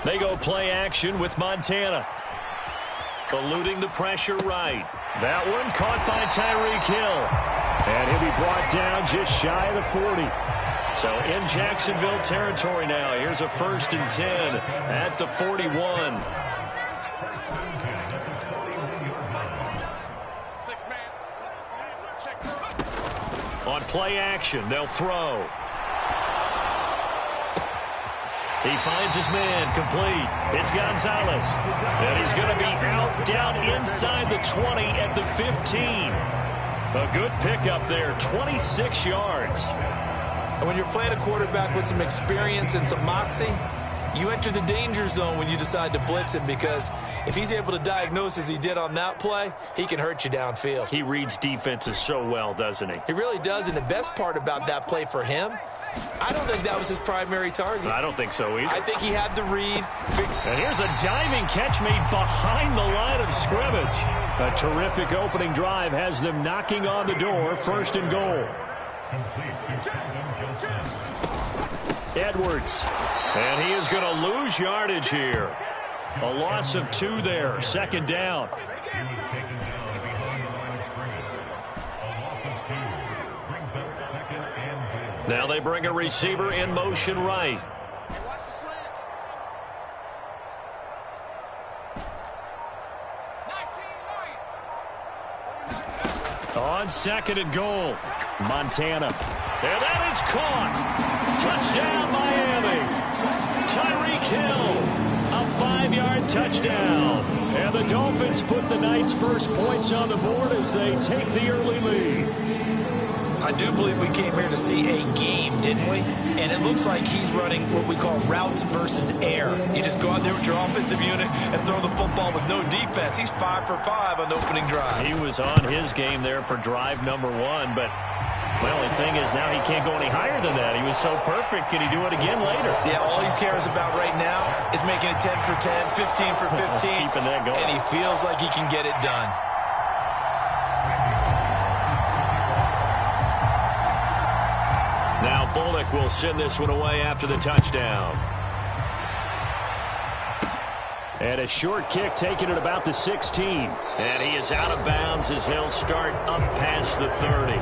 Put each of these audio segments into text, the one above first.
They go play action with Montana. Eluding the pressure right. That one caught by Tyreek Hill. And he'll be brought down just shy of the 40. So in Jacksonville territory now. Here's a 1st and 10 at the 41. On play action, they'll throw. He finds his man, complete. It's Gonzalez. And he's going to be out, down inside the 20 at the 15. A good pickup there, 26 yards. And when you're playing a quarterback with some experience and some moxie, you enter the danger zone when you decide to blitz him, because if he's able to diagnose as he did on that play, he can hurt you downfield. He reads defenses so well, doesn't he? He really does, and the best part about that play for him, I don't think that was his primary target. I don't think so either. I think he had the read. And here's a diving catch made behind the line of scrimmage. A terrific opening drive has them knocking on the door, 1st and goal. Edwards. And he is going to lose yardage here. A loss of 2 there, 2nd down. Now they bring a receiver in motion right. On 2nd and goal, Montana. And that is caught. Touchdown, Miami. Tyreek Hill, a 5-yard touchdown. And the Dolphins put the Knights' first points on the board as they take the early lead. I do believe we came here to see a game, didn't we? And it looks like he's running what we call routes versus air. You just go out there with your offensive unit and throw the football with no defense. He's 5 for 5 on the opening drive. He was on his game there for drive number 1, but the only thing is now he can't go any higher than that. He was so perfect. Can he do it again later? Yeah, all he cares about right now is making it 10 for 10, 15 for 15. Keeping that going. And he feels like he can get it done. Now Bullock will send this one away after the touchdown. And a short kick taken at about the 16. And he is out of bounds as they'll start up past the 30.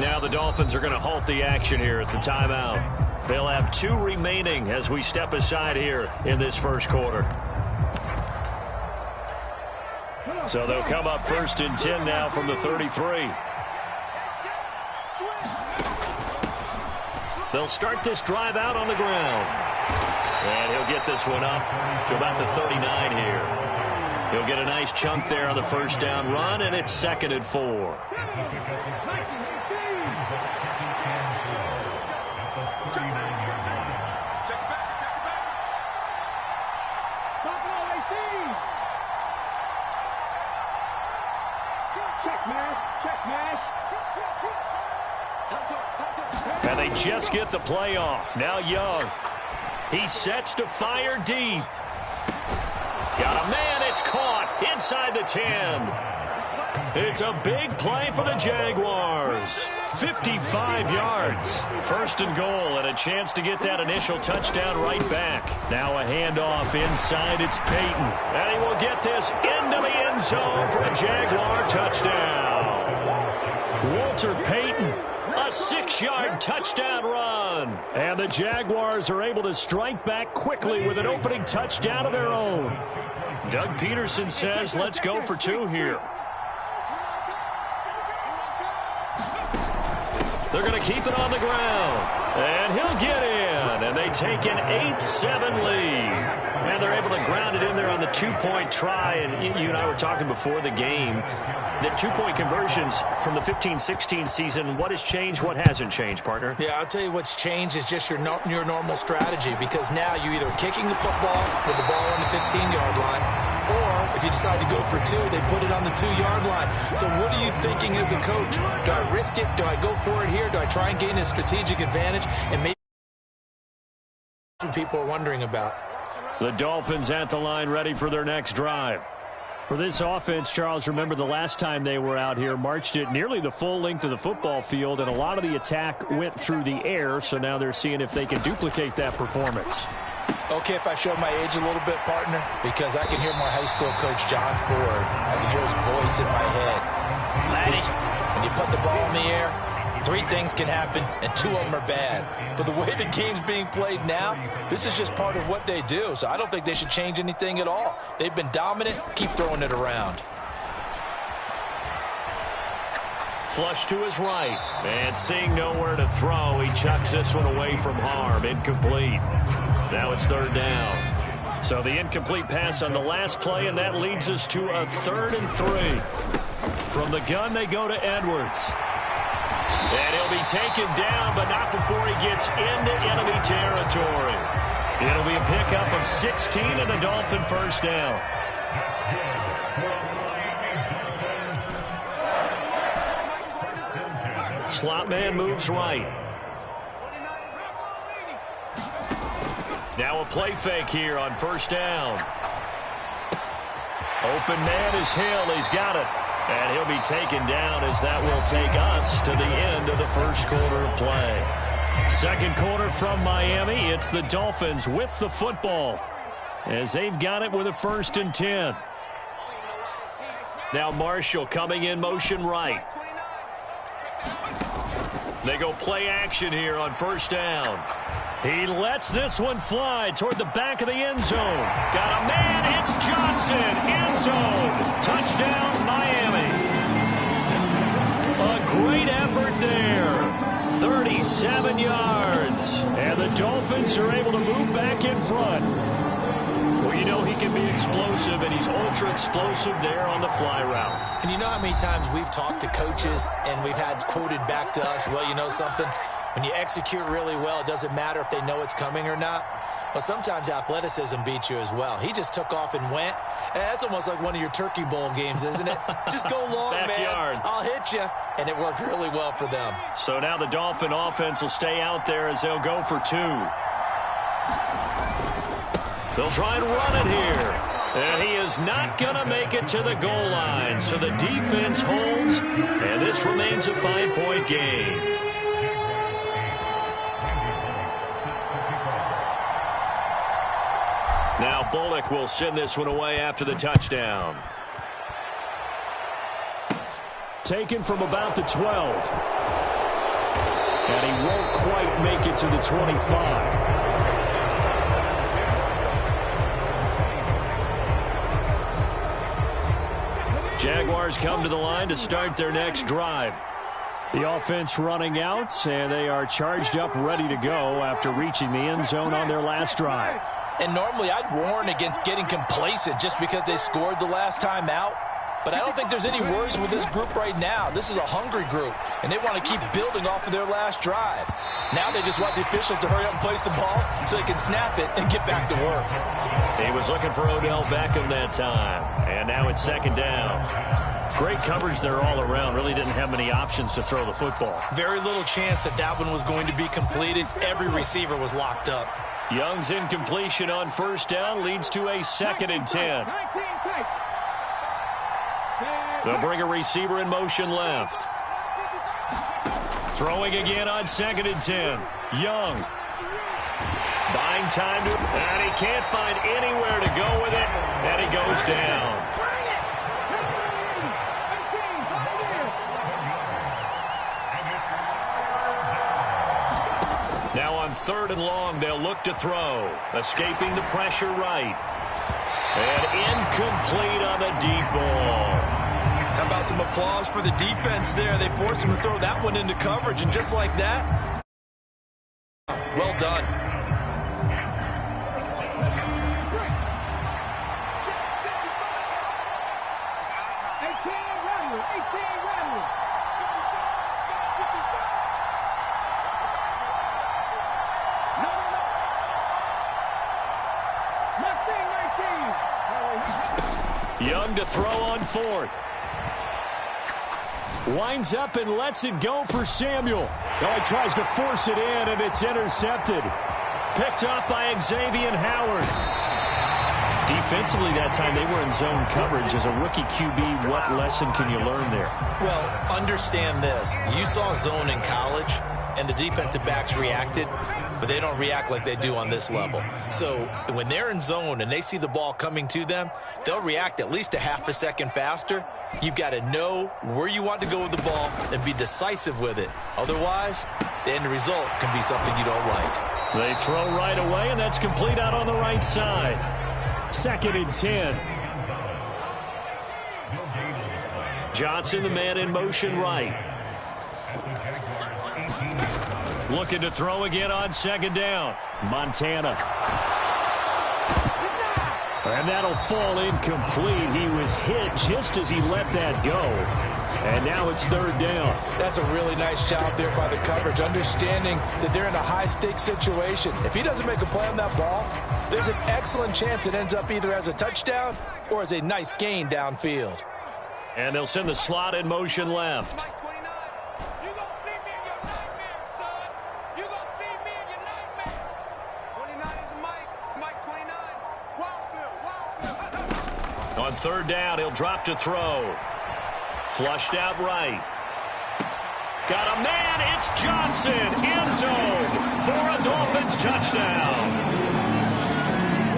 Now the Dolphins are going to halt the action here. It's a timeout. They'll have 2 remaining as we step aside here in this first quarter. So they'll come up 1st and 10 now from the 33. They'll start this drive out on the ground. And he'll get this one up to about the 39 here. He'll get a nice chunk there on the 1st down run, and it's 2nd and 4. And they just get the play off. Now Young. He sets to fire deep. Got a man. It's caught inside the 10. It's a big play for the Jaguars. 55 yards. 1st and goal, and a chance to get that initial touchdown right back. Now a handoff inside. It's Peyton. And he will get this into the end zone for a Jaguar touchdown. Walter Payton, a 6-yard touchdown run. And the Jaguars are able to strike back quickly with an opening touchdown of their own. Doug Peterson says, let's go for 2 here. They're going to keep it on the ground. And he'll get in. And they take an 8-7 lead. And they're able to ground it in there on the 2-point try. And you and I were talking before the game. The 2-point conversions from the 15-16 season, what has changed, what hasn't changed, partner? Yeah, I'll tell you what's changed is just your normal strategy, because now you're either kicking the football with the ball on the 15-yard line, Or if you decide to go for two, they put it on the 2-yard line. So what are you thinking as a coach? Do I risk it? Do I go for it here? Do I try and gain a strategic advantage? And maybe people are wondering about. The Dolphins at the line ready for their next drive. For this offense, Charles, remember the last time they were out here, marched it nearly the full length of the football field, and a lot of the attack went through the air, so now they're seeing if they can duplicate that performance. Okay, if I show my age a little bit, partner, because I can hear my high school coach, John Ford. I can hear his voice in my head. Laddie, when you put the ball in the air, 3 things can happen, and 2 of them are bad. But the way the game's being played now, this is just part of what they do. So I don't think they should change anything at all. They've been dominant. Keep throwing it around. Flush to his right. And seeing nowhere to throw, he chucks this one away from harm. Incomplete. Now it's 3rd down. So the incomplete pass on the last play, and that leads us to a 3rd and 3. From the gun, they go to Edwards. And he'll be taken down, but not before he gets into enemy territory. It'll be a pickup of 16 and a Dolphin first down. Slot man moves right. Now a play fake here on 1st down. Open man is Hill. He's got it. And he'll be taken down as that will take us to the end of the 1st quarter of play. 2nd quarter from Miami. It's the Dolphins with the football as they've got it with a 1st and 10. Now Marshall coming in motion right. They go play action here on 1st down. He lets this one fly toward the back of the end zone. Got a man. It's Johnson. End zone. Touchdown, Miami. A great effort there. 37 yards. And the Dolphins are able to move back in front. Well, you know he can be explosive, and he's ultra explosive there on the fly route. And you know how many times we've talked to coaches and we've had quoted back to us, well, you know something? When you execute really well, it doesn't matter if they know it's coming or not. Well, sometimes athleticism beats you as well. He just took off and went. And that's almost like one of your Turkey Bowl games, isn't it? Just go long, Backyard. man. I'll hit you. And it worked really well for them. So now the Dolphin offense will stay out there as they'll go for 2. They'll try and run it here. And he is not going to make it to the goal line. So the defense holds, and this remains a 5-point game. Now Bullock will send this one away after the touchdown. Taken from about the 12. And he won't quite make it to the 25. Jaguars come to the line to start their next drive. The offense running out, and they are charged up, ready to go after reaching the end zone on their last drive. And normally I'd warn against getting complacent just because they scored the last time out. But I don't think there's any worries with this group right now. This is a hungry group, and they want to keep building off of their last drive. Now they just want the officials to hurry up and place the ball so they can snap it and get back to work. He was looking for Odell Beckham that time, and now it's 2nd down. Great coverage there all around. Really didn't have many options to throw the football. Very little chance that that one was going to be completed. Every receiver was locked up. Young's incompletion on 1st down leads to a 2nd and 10. They'll bring a receiver in motion left. Throwing again on 2nd and 10. Young. Buying time to, and he can't find anywhere to go with it, and he goes down. Now on 3rd and long, they'll look to throw. Escaping the pressure right. And incomplete on the deep ball. How about some applause for the defense there? They forced him to throw that one into coverage, and just like that, well done. Young to throw on fourth. Winds up and lets it go for Samuel. Oh, he tries to force it in, and it's intercepted. Picked up by Xavier Howard. Defensively that time, they were in zone coverage. As a rookie QB, what lesson can you learn there? Well, understand this. You saw zone in college, and the defensive backs reacted, but they don't react like they do on this level. So when they're in zone and they see the ball coming to them, they'll react at least a half a second faster. You've got to know where you want to go with the ball and be decisive with it. Otherwise, the end result can be something you don't like. They throw right away, and that's complete out on the right side. 2nd and 10. Johnson, the man in motion right. Looking to throw again on 2nd down. Montana. And that'll fall incomplete. He was hit just as he let that go. And now it's 3rd down. That's a really nice job there by the coverage, understanding that they're in a high-stakes situation. If he doesn't make a play on that ball, there's an excellent chance it ends up either as a touchdown or as a nice gain downfield. And they'll send the slot in motion left. On 3rd down, he'll drop to throw. Flushed out right. Got a man, it's Johnson, end zone for a Dolphins touchdown.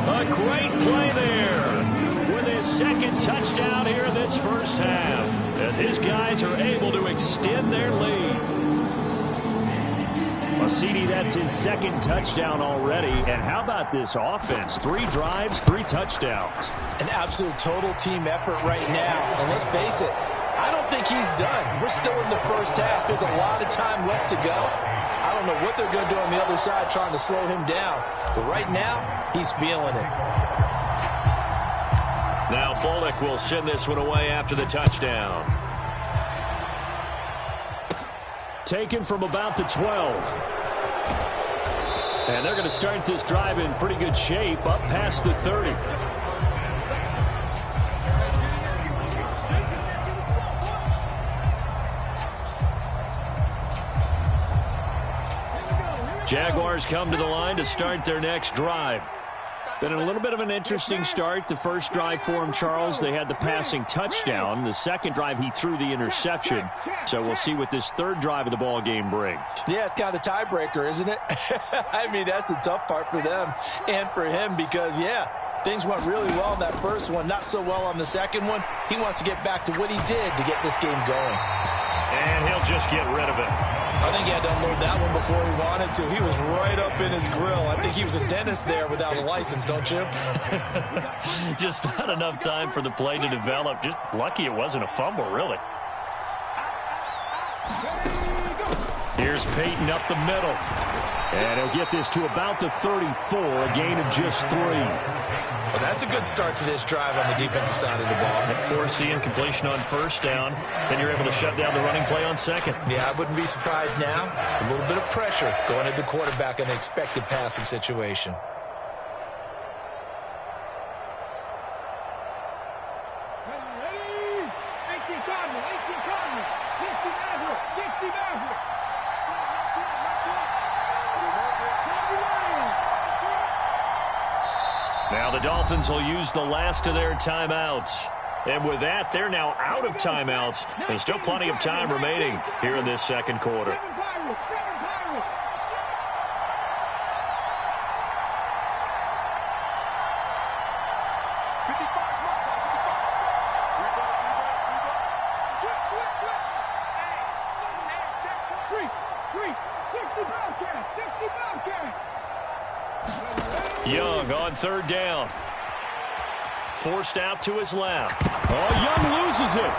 A great play there with his 2nd touchdown here in this first half, as his guys are able to extend their lead. Well, CD, that's his 2nd touchdown already. And how about this offense? 3 drives, 3 touchdowns. An absolute total team effort right now. And let's face it, I don't think he's done. We're still in the first half. There's a lot of time left to go. I don't know what they're going to do on the other side trying to slow him down. But right now, he's feeling it. Now Bullock will send this one away after the touchdown. Taken from about the 12. And they're going to start this drive in pretty good shape up past the 30. Jaguars come to the line to start their next drive. Been a little bit of an interesting start. The first drive for him, Charles, they had the passing touchdown. The second drive, he threw the interception. So we'll see what this 3rd drive of the ball game brings. Yeah, it's kind of the tiebreaker, isn't it? I mean, that's the tough part for them and for him because, yeah, things went really well in that first one, not so well on the second one. He wants to get back to what he did to get this game going. And he'll just get rid of it. I think he had to unload that one before he wanted to. He was right up in his grill. I think he was a dentist there without a license, don't you? Just not enough time for the play to develop. Just lucky it wasn't a fumble, really. Here's Peyton up the middle. And he'll get this to about the 34, a gain of just 3. Well, that's a good start to this drive on the defensive side of the ball. Forcing completion on 1st down. Then you're able to shut down the running play on 2nd. Yeah, I wouldn't be surprised now. A little bit of pressure going at the quarterback in an expected passing situation. Now the Dolphins will use the last of their timeouts. And with that, they're now out of timeouts. There's still plenty of time remaining here in this 2nd quarter. Young on 3rd down. Forced out to his left. Oh, Young loses it.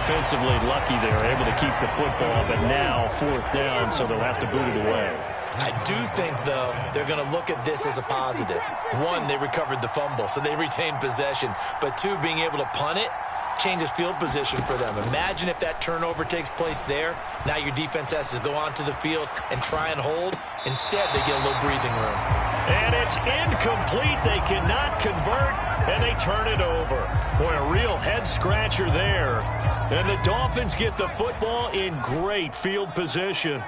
Offensively lucky they were able to keep the football, but now 4th down, so they'll have to boot it away. I do think, though, they're going to look at this as a positive. 1, they recovered the fumble, so they retained possession. But 2, being able to punt it changes field position for them. Imagine if that turnover takes place there. Now your defense has to go onto the field and try and hold. Instead, they get a little breathing room. And it's incomplete. They cannot convert, and they turn it over. Boy, a real head-scratcher there. And the Dolphins get the football in great field position.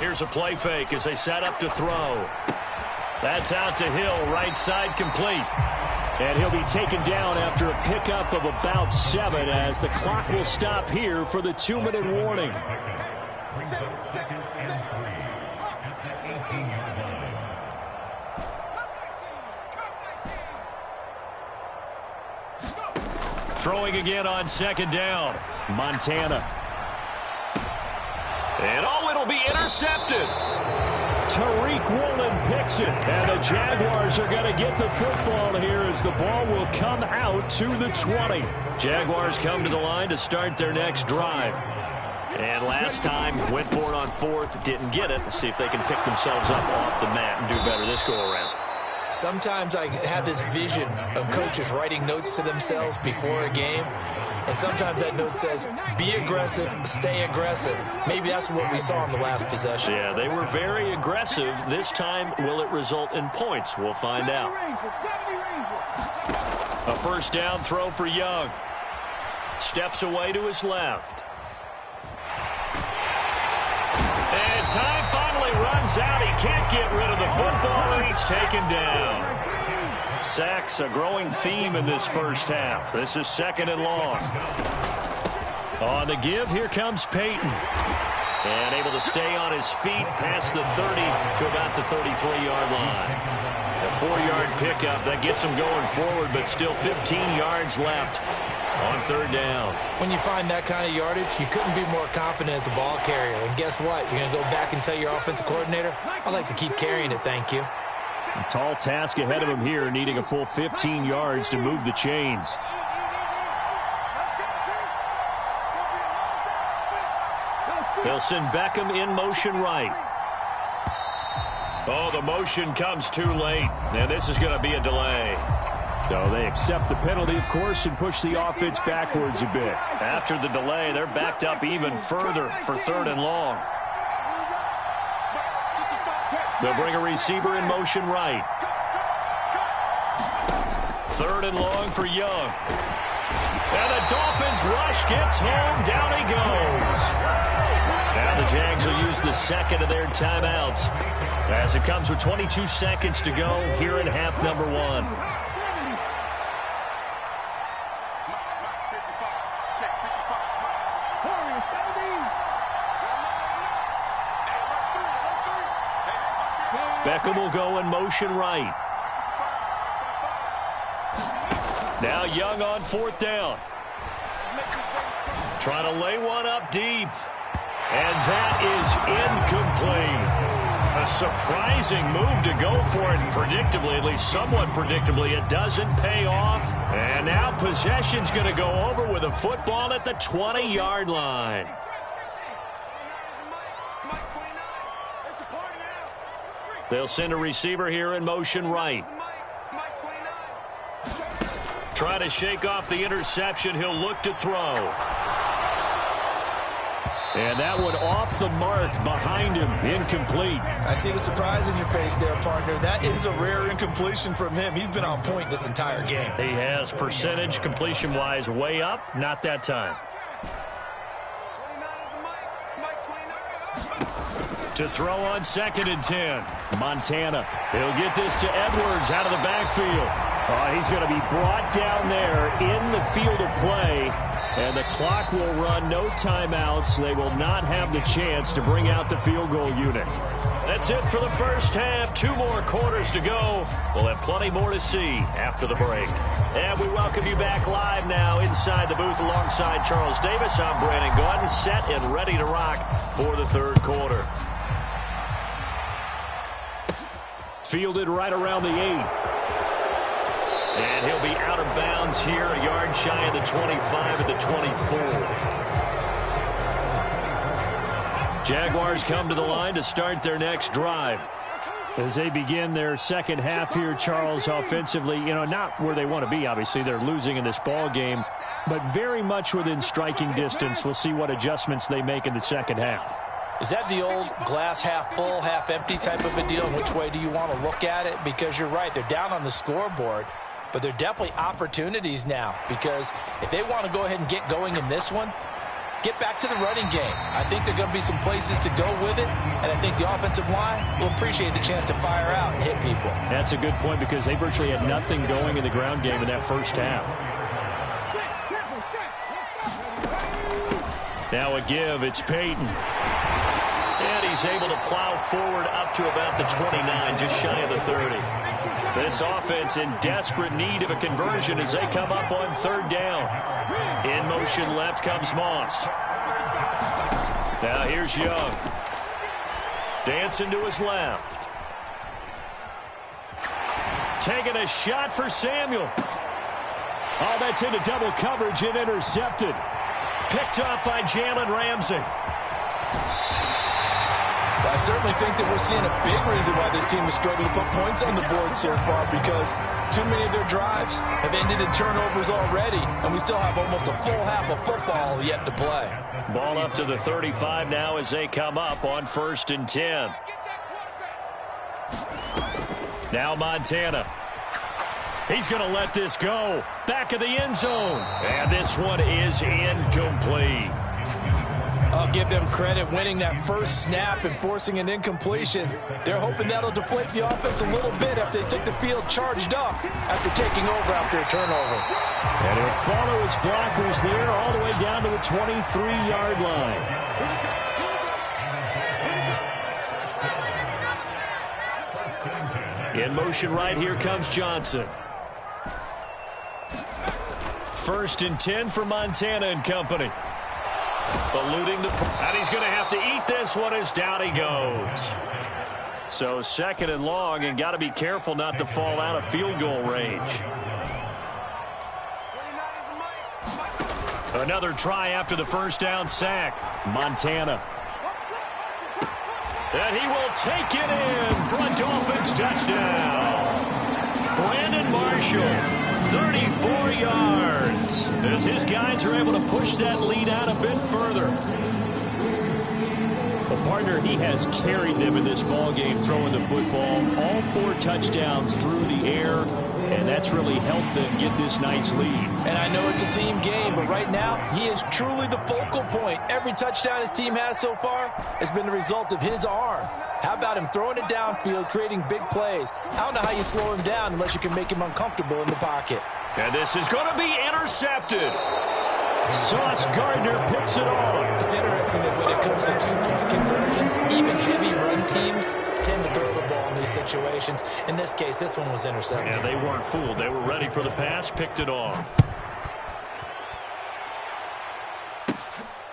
Here's a play fake as they set up to throw. That's out to Hill, right side complete. And he'll be taken down after a pickup of about 7 as the clock will stop here for the 2-minute warning. Throwing again on second down. Montana. And it'll be intercepted. Tariq Woolen picks it. And the Jaguars are going to get the football here as the ball will come out to the 20. Jaguars come to the line to start their next drive. And last time, went for it on 4th, didn't get it. Let's see if they can pick themselves up off the mat and do better this go-around. Sometimes I have this vision of coaches writing notes to themselves before a game. And sometimes that note says, be aggressive, stay aggressive. Maybe that's what we saw in the last possession. Yeah, they were very aggressive. This time, will it result in points? We'll find out. A first down throw for Young. Steps away to his left. And time finally runs out. He can't get rid of the football, and he's taken down. Sacks, a growing theme in this first half. This is 2nd and long. On the give, here comes Peyton. And able to stay on his feet past the 30 to about the 33-yard line. A 4-yard pickup that gets him going forward, but still 15 yards left on 3rd down. When you find that kind of yardage, you couldn't be more confident as a ball carrier. And guess what? You're going to go back and tell your offensive coordinator, I'd like to keep carrying it, thank you. A tall task ahead of him here, needing a full 15 yards to move the chains. They'll send Beckham in motion right. Oh, the motion comes too late, and this is going to be a delay. So they accept the penalty, of course, and push the offense backwards a bit. After the delay, they're backed up even further for 3rd and long. They'll bring a receiver in motion right. 3rd and long for Young. And the Dolphins rush gets home. Down he goes. Now the Jags will use the second of their timeouts as it comes with 22 seconds to go here in half number 1. Beckham will go in motion right. Now Young on 4th down. Trying to lay one up deep. And that is incomplete. A surprising move to go for it. Predictably, at least somewhat predictably, it doesn't pay off. And now possession's going to go over with a football at the 20-yard line. They'll send a receiver here in motion right. Try to shake off the interception. He'll look to throw. And that one off the mark behind him. Incomplete. I see the surprise in your face there, partner. That is a rare incompletion from him. He's been on point this entire game. He has percentage completion-wise way up. Not that time. To throw on 2nd and 10. Montana. He'll get this to Edwards out of the backfield. He's going to be brought down there in the field of play. And the clock will run, no timeouts. They will not have the chance to bring out the field goal unit. That's it for the first half. 2 more quarters to go. We'll have plenty more to see after the break. And we welcome you back live now inside the booth alongside Charles Davis. I'm Brandon Gordon, set and ready to rock for the 3rd quarter. Fielded right around the 8. And he'll be out of bounds here, a yard shy of the 25 at the 24. Jaguars come to the line to start their next drive. As they begin their second half here, Charles, offensively, not where they want to be, obviously. They're losing in this ball game, but very much within striking distance. We'll see what adjustments they make in the second half. Is that the old glass half full, half empty type of a deal? And which way do you want to look at it? Because you're right, they're down on the scoreboard, but they're definitely opportunities now. Because if they want to go ahead and get going in this one, get back to the running game. I think there are going to be some places to go with it, and I think the offensive line will appreciate the chance to fire out and hit people. That's a good point because they virtually had nothing going in the ground game in that first half. Now a give, it's Peyton. And he's able to plow forward up to about the 29, just shy of the 30. This offense in desperate need of a conversion as they come up on third down. In motion left comes Moss. Now here's Young. Dancing to his left. Taking a shot for Samuel. Oh, that's into double coverage and intercepted. Picked up by Jalen Ramsey. I certainly think that we're seeing a big reason why this team is struggling to put points on the board so far, because too many of their drives have ended in turnovers already, and we still have almost a full half of football yet to play. Ball up to the 35 now as they come up on 1st and 10. Now Montana. He's going to let this go. Back of the end zone. And this one is incomplete. I'll give them credit winning that first snap and forcing an incompletion. They're hoping that'll deflate the offense a little bit after they took the field charged up after taking over after a turnover. And he'll follow his blockers there all the way down to the 23-yard line. In motion right here comes Johnson. 1st and 10 for Montana and company. Eluding the... And he's going to have to eat this one as down he goes. So 2nd and long, and got to be careful not to fall out of field goal range. Another try after the first down sack. Montana. And he will take it in for a Dolphins touchdown. Brandon Marshall, 34 yards. As his guys are able to push that lead out a bit further. A partner, he has carried them in this ball game throwing the football. All 4 touchdowns through the air, and that's really helped them get this nice lead. And I know it's a team game, but right now, he is truly the focal point. Every touchdown his team has so far has been the result of his arm. How about him throwing it downfield, creating big plays? I don't know how you slow him down unless you can make him uncomfortable in the pocket. And this is going to be intercepted. Sauce Gardner picks it off. It's interesting that when it comes to 2-point conversions, even heavy run teams tend to throw the ball in these situations. In this case, this one was intercepted. Yeah, they weren't fooled. They were ready for the pass, picked it off.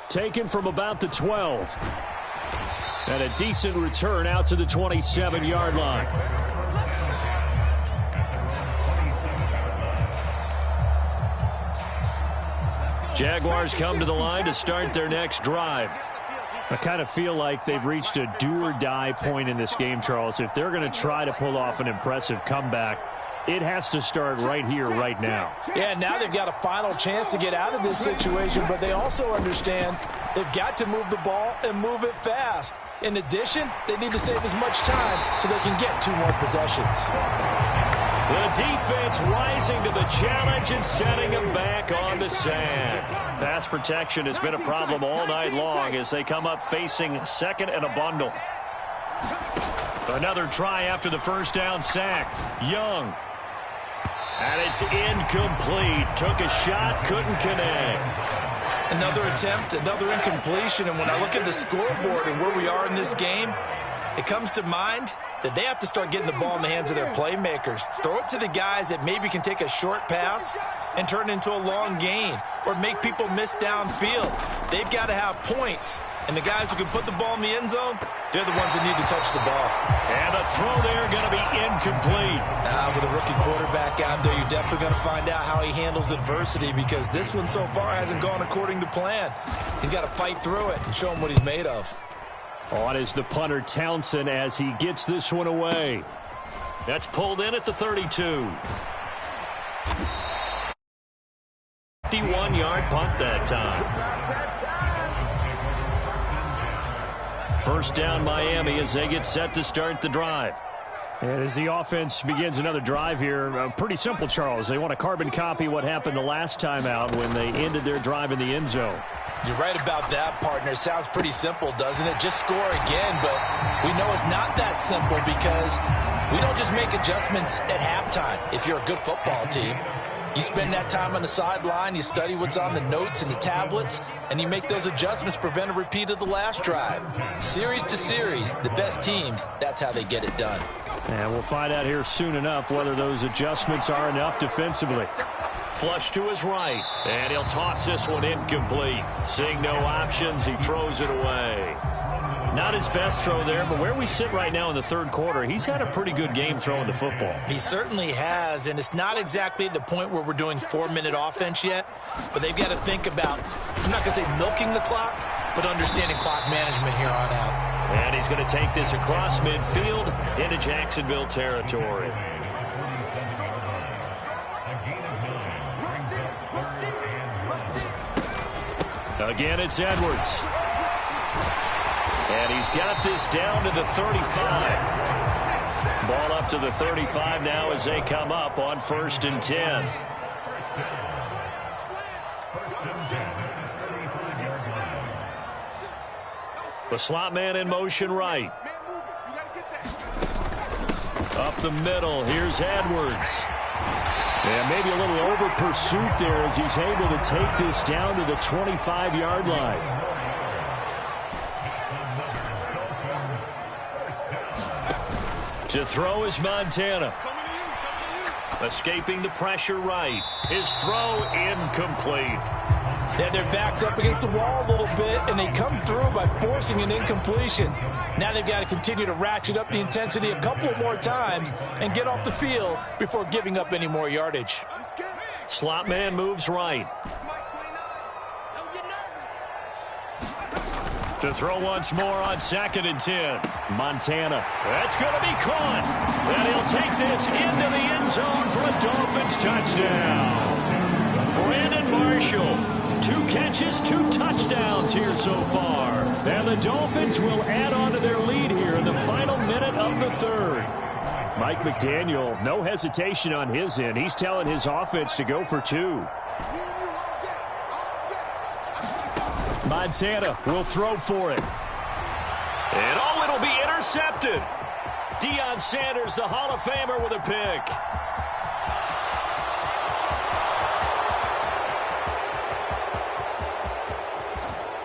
Taken from about the 12. And a decent return out to the 27-yard line. Jaguars come to the line to start their next drive. I kind of feel like they've reached a do-or-die point in this game, Charles. If they're going to try to pull off an impressive comeback, it has to start right here, right now. Yeah, now they've got a final chance to get out of this situation, but they also understand they've got to move the ball and move it fast. In addition, they need to save as much time so they can get 2 more possessions. The defense rising to the challenge and setting them back on the sand. Pass protection has been a problem all night long as they come up facing 2nd and a bundle. Another try after the first down sack. Young. And it's incomplete. Took a shot, couldn't connect. Another attempt, another incompletion. And when I look at the scoreboard and where we are in this game, it comes to mind that they have to start getting the ball in the hands of their playmakers. Throw it to the guys that maybe can take a short pass and turn it into a long gain or make people miss downfield. They've got to have points. And the guys who can put the ball in the end zone, they're the ones that need to touch the ball. And the throw there going to be incomplete. With a rookie quarterback out there, you're definitely going to find out how he handles adversity because this one so far hasn't gone according to plan. He's got to fight through it and show him what he's made of. On is the punter Townsend as he gets this one away. That's pulled in at the 32. 51-yard punt that time. First down Miami as they get set to start the drive. And as the offense begins another drive here, pretty simple, Charles. They want to carbon copy what happened the last time out when they ended their drive in the end zone. You're right about that, partner. Sounds pretty simple, doesn't it? Just score again, but we know it's not that simple because we don't just make adjustments at halftime. If you're a good football team, you spend that time on the sideline, you study what's on the notes and the tablets, and you make those adjustments, prevent a repeat of the last drive. Series to series, the best teams, that's how they get it done. And we'll find out here soon enough whether those adjustments are enough defensively. Flush to his right, and he'll toss this one incomplete. Seeing no options, he throws it away. Not his best throw there, but where we sit right now in the third quarter, he's had a pretty good game throwing the football. He certainly has, and it's not exactly at the point where we're doing 4-minute offense yet, but they've got to think about, I'm not going to say milking the clock, but understanding clock management here on out. And he's going to take this across midfield into Jacksonville territory. Again, it's Edwards. And he's got this down to the 35. Ball up to the 35 now as they come up on 1st and 10. The slot man in motion right. Up the middle, here's Edwards. And maybe a little over pursuit there as he's able to take this down to the 25-yard line. To throw is Montana. Escaping the pressure right. His throw incomplete. They have their backs up against the wall a little bit, and they come through by forcing an incompletion. Now they've got to continue to ratchet up the intensity a couple more times and get off the field before giving up any more yardage. Slot man moves right. To throw once more on 2nd and 10. Montana. That's going to be caught. And he'll take this into the end zone for a Dolphins touchdown. Brandon Marshall. 2 catches, 2 touchdowns here so far. And the Dolphins will add on to their lead here in the final minute of the third. Mike McDaniel, no hesitation on his end. He's telling his offense to go for 2. Montana will throw for it. And oh, it'll be intercepted. Deion Sanders, the Hall of Famer, with a pick.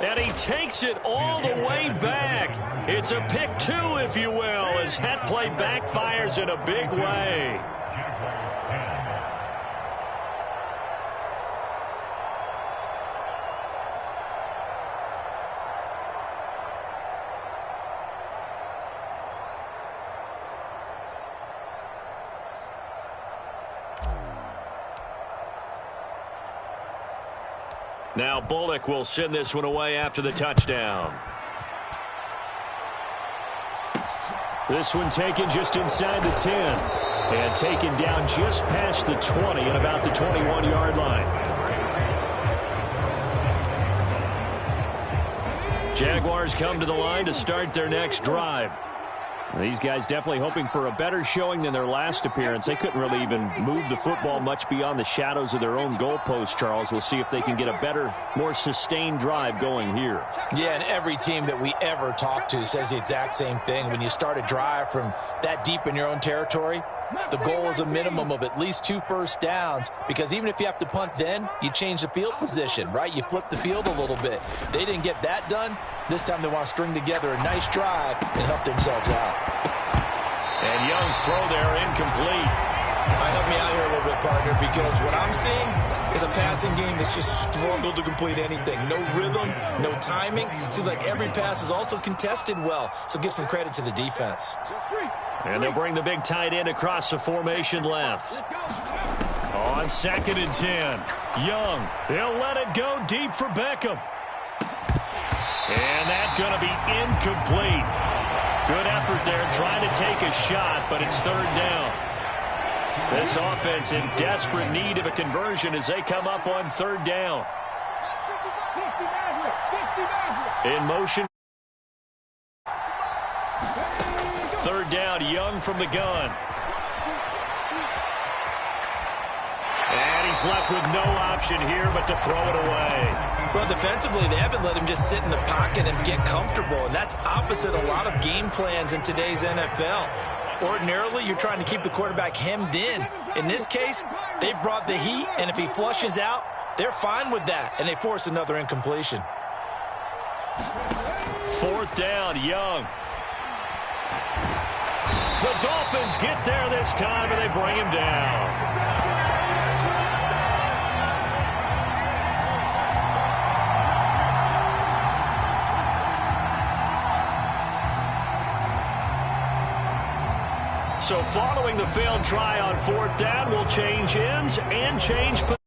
And he takes it all the way back. It's a pick 2, if you will, as that play backfires in a big way. Now Bullock will send this one away after the touchdown. This one taken just inside the 10. And taken down just past the 20 and about the 21-yard line. Jaguars come to the line to start their next drive. These guys definitely hoping for a better showing than their last appearance. They couldn't really even move the football much beyond the shadows of their own goalpost, Charles. We'll see if they can get a better, more sustained drive going here. Yeah, and every team that we ever talk to says the exact same thing. When you start a drive from that deep in your own territory, the goal is a minimum of at least 2 first downs, because even if you have to punt then, you change the field position, right? You flip the field a little bit. They didn't get that done. This time they want to string together a nice drive and help themselves out. And Young's throw there incomplete. Help me out here a little bit, partner, because what I'm seeing is a passing game that's just struggled to complete anything. No rhythm, no timing. Seems like every pass is also contested well, so give some credit to the defense. And they'll bring the big tight end across the formation left. On 2nd and 10, Young, he'll let it go deep for Beckham. And that's going to be incomplete. Good effort there trying to take a shot, but it's third down. This offense in desperate need of a conversion as they come up on third down. In motion. Third down, Young from the gun. And he's left with no option here but to throw it away. Well, defensively, they haven't let him just sit in the pocket and get comfortable, and that's opposite a lot of game plans in today's NFL. Ordinarily, you're trying to keep the quarterback hemmed in. In this case, they brought the heat, and if he flushes out, they're fine with that, and they force another incompletion. Fourth down, Young. The Dolphins get there this time, and they bring him down. So following the failed try on fourth down, we'll change ends and change position.